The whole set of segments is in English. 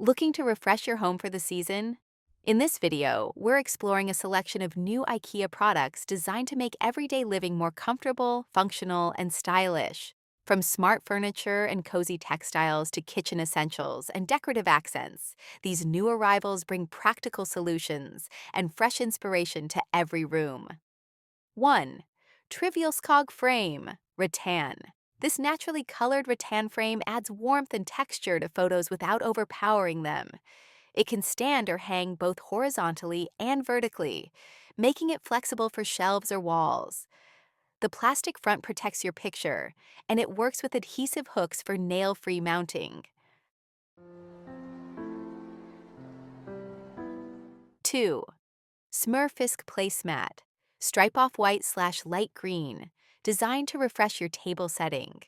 Looking to refresh your home for the season? In this video, we're exploring a selection of new IKEA products designed to make everyday living more comfortable, functional, and stylish. From smart furniture and cozy textiles to kitchen essentials and decorative accents, these new arrivals bring practical solutions and fresh inspiration to every room. 1. TRIVIALSKOG frame, rattan. This naturally colored rattan frame adds warmth and texture to photos without overpowering them. It can stand or hang both horizontally and vertically, making it flexible for shelves or walls. The plastic front protects your picture, and it works with adhesive hooks for nail-free mounting. 2. SMÖRFISK placemat, stripe off white/light green, designed to refresh your table setting.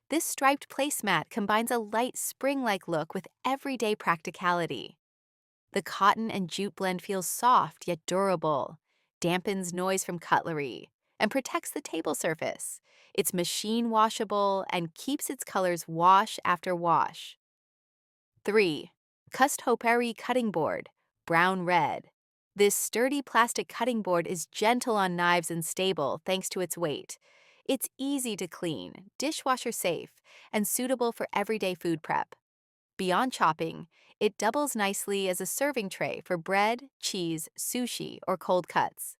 This striped placemat combines a light spring-like look with everyday practicality. The cotton and jute blend feels soft yet durable, dampens noise from cutlery, and protects the table surface. It's machine washable and keeps its colors wash after wash. 3. KUSTHOPPARE cutting board, brown-red. This sturdy plastic cutting board is gentle on knives and stable thanks to its weight. It's easy to clean, dishwasher safe, and suitable for everyday food prep. Beyond chopping, it doubles nicely as a serving tray for bread, cheese, sushi, or cold cuts.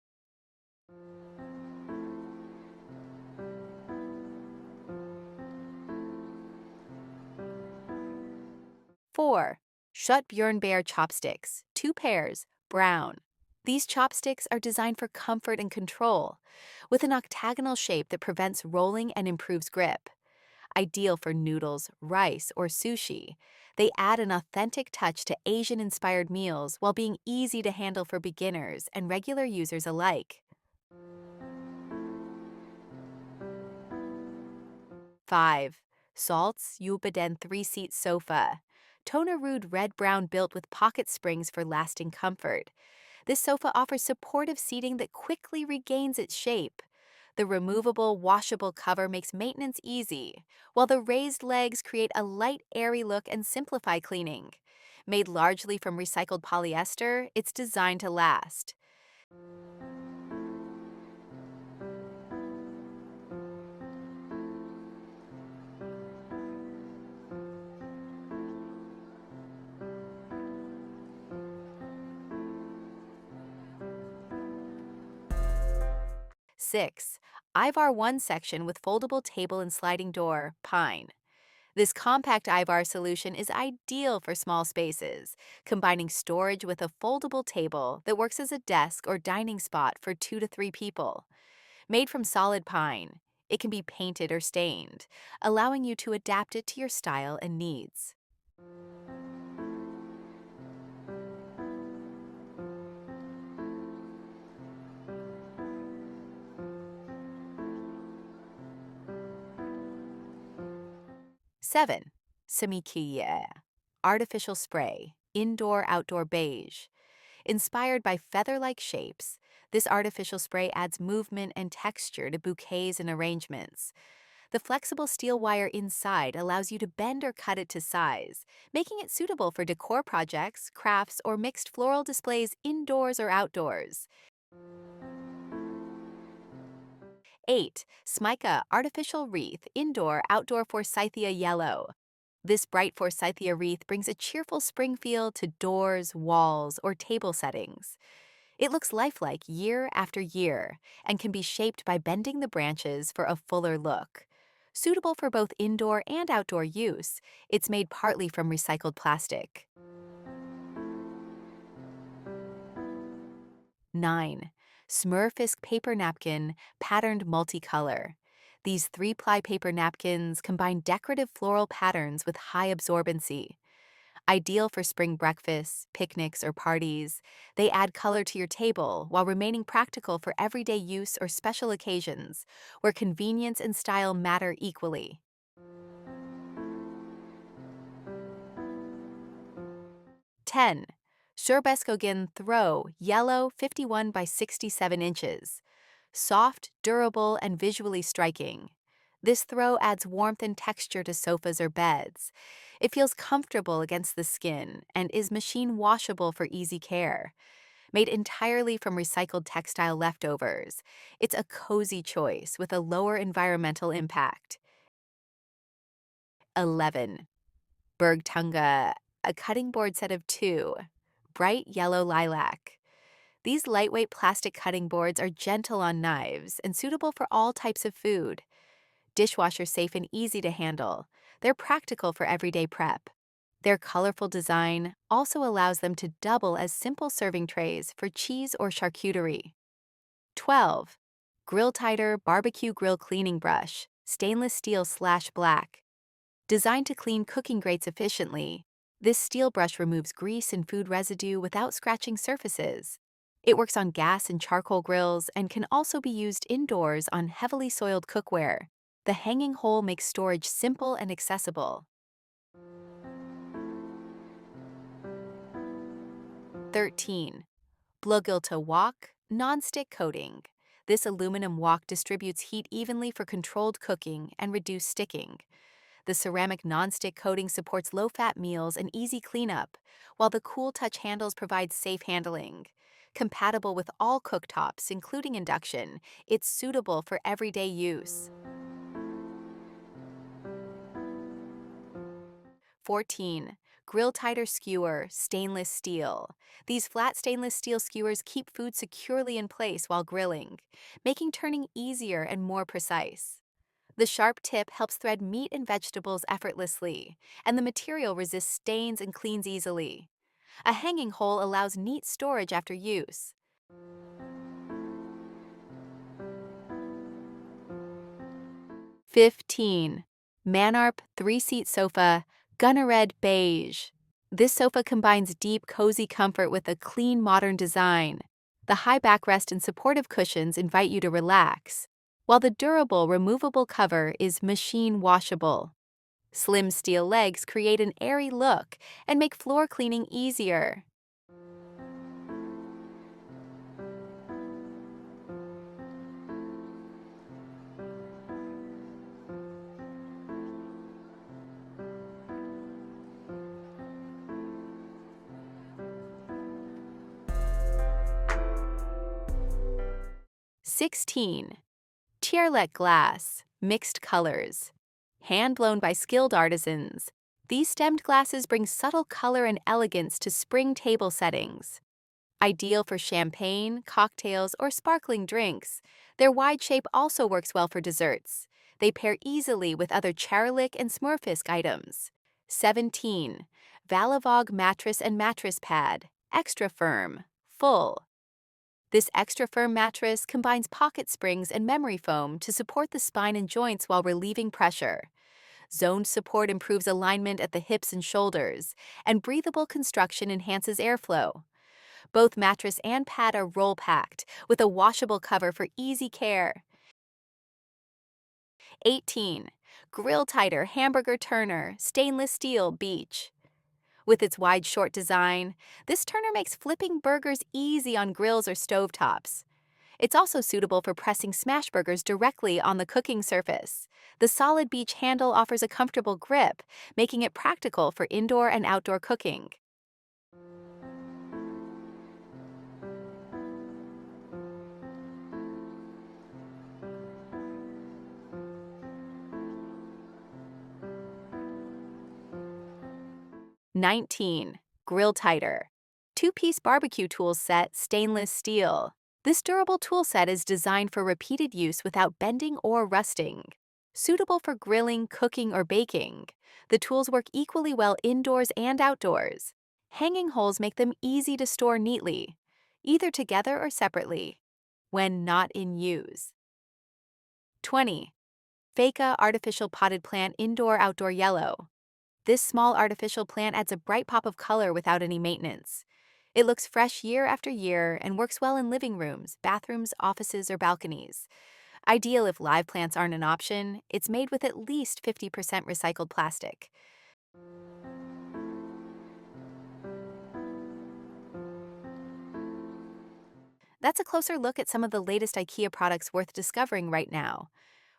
4. SÖTBJÖRNBÄR chopsticks, 2 pairs, brown. These chopsticks are designed for comfort and control, with an octagonal shape that prevents rolling and improves grip. Ideal for noodles, rice, or sushi, they add an authentic touch to Asian-inspired meals while being easy to handle for beginners and regular users alike. 5. SALTSJÖBADEN 3-seat sofa. Tonerud red-brown built with pocket springs for lasting comfort. This sofa offers supportive seating that quickly regains its shape. The removable, washable cover makes maintenance easy, while the raised legs create a light, airy look and simplify cleaning. Made largely from recycled polyester, it's designed to last. 6. Ivar 1 section with foldable table and sliding door, pine. This compact Ivar solution is ideal for small spaces, combining storage with a foldable table that works as a desk or dining spot for 2 to 3 people. Made from solid pine, it can be painted or stained, allowing you to adapt it to your style and needs. 7. Ikea artificial spray, indoor-outdoor beige. Inspired by feather-like shapes, this artificial spray adds movement and texture to bouquets and arrangements. The flexible steel wire inside allows you to bend or cut it to size, making it suitable for decor projects, crafts, or mixed floral displays indoors or outdoors. 8. Smyka artificial wreath, indoor-outdoor forsythia yellow. This bright forsythia wreath brings a cheerful spring feel to doors, walls, or table settings. It looks lifelike year after year and can be shaped by bending the branches for a fuller look. Suitable for both indoor and outdoor use, it's made partly from recycled plastic. 9. SMÖRFISK paper napkin, patterned multicolor. These 3-ply paper napkins combine decorative floral patterns with high absorbency. Ideal for spring breakfasts, picnics, or parties, they add color to your table while remaining practical for everyday use or special occasions, where convenience and style matter equally. 10. SÖTBJÖRNBÄR throw, yellow, 51 by 67 inches. Soft, durable, and visually striking. This throw adds warmth and texture to sofas or beds. It feels comfortable against the skin and is machine washable for easy care. Made entirely from recycled textile leftovers, it's a cozy choice with a lower environmental impact. 11. Bergtunga, a cutting board set of 2. Bright yellow lilac. These lightweight plastic cutting boards are gentle on knives and suitable for all types of food. Dishwasher safe and easy to handle. They're practical for everyday prep. Their colorful design also allows them to double as simple serving trays for cheese or charcuterie. 12. Grill Tighter Barbecue Grill Cleaning Brush, stainless steel/black. Designed to clean cooking grates efficiently, this steel brush removes grease and food residue without scratching surfaces. It works on gas and charcoal grills and can also be used indoors on heavily soiled cookware. The hanging hole makes storage simple and accessible. 13. Blågilta Wok Non-Stick Coating. This aluminum wok distributes heat evenly for controlled cooking and reduced sticking. The ceramic non-stick coating supports low-fat meals and easy cleanup, while the cool touch handles provide safe handling. Compatible with all cooktops, including induction, it's suitable for everyday use. 14. Grill Tighter Skewer Stainless Steel. These flat stainless steel skewers keep food securely in place while grilling, making turning easier and more precise. The sharp tip helps thread meat and vegetables effortlessly, and the material resists stains and cleans easily. A hanging hole allows neat storage after use. 15. Manarp 3-Seat Sofa Gunnared Beige. This sofa combines deep, cozy comfort with a clean, modern design. The high backrest and supportive cushions invite you to relax, while the durable, removable cover is machine washable. Slim steel legs create an airy look and make floor cleaning easier. 16. Tierlet Glass Mixed Colors. Hand-blown by skilled artisans, these stemmed glasses bring subtle color and elegance to spring table settings. Ideal for champagne, cocktails, or sparkling drinks, their wide shape also works well for desserts. They pair easily with other Charlik and SMÖRFISK items. 17. Valavog Mattress and Mattress Pad Extra Firm, Full. This extra firm mattress combines pocket springs and memory foam to support the spine and joints while relieving pressure. Zoned support improves alignment at the hips and shoulders, and breathable construction enhances airflow. Both mattress and pad are roll-packed, with a washable cover for easy care. 18. Grill Tighter Hamburger Turner Stainless Steel Beach. With its wide, short design, this turner makes flipping burgers easy on grills or stovetops. It's also suitable for pressing smash burgers directly on the cooking surface. The solid beach handle offers a comfortable grip, making it practical for indoor and outdoor cooking. 19. Grill Tighter 2-piece barbecue tool set stainless steel. This durable tool set is designed for repeated use without bending or rusting. Suitable for grilling, cooking, or baking, the tools work equally well indoors and outdoors. Hanging holes make them easy to store neatly, either together or separately, when not in use. 20. Feka Artificial Potted Plant Indoor-Outdoor Yellow. This small artificial plant adds a bright pop of color without any maintenance. It looks fresh year after year and works well in living rooms, bathrooms, offices, or balconies. Ideal if live plants aren't an option, it's made with at least 50% recycled plastic. That's a closer look at some of the latest IKEA products worth discovering right now.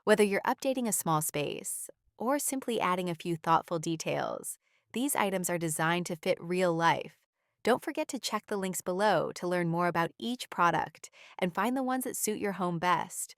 Whether you're updating a small space or simply adding a few thoughtful details, these items are designed to fit real life. Don't forget to check the links below to learn more about each product and find the ones that suit your home best.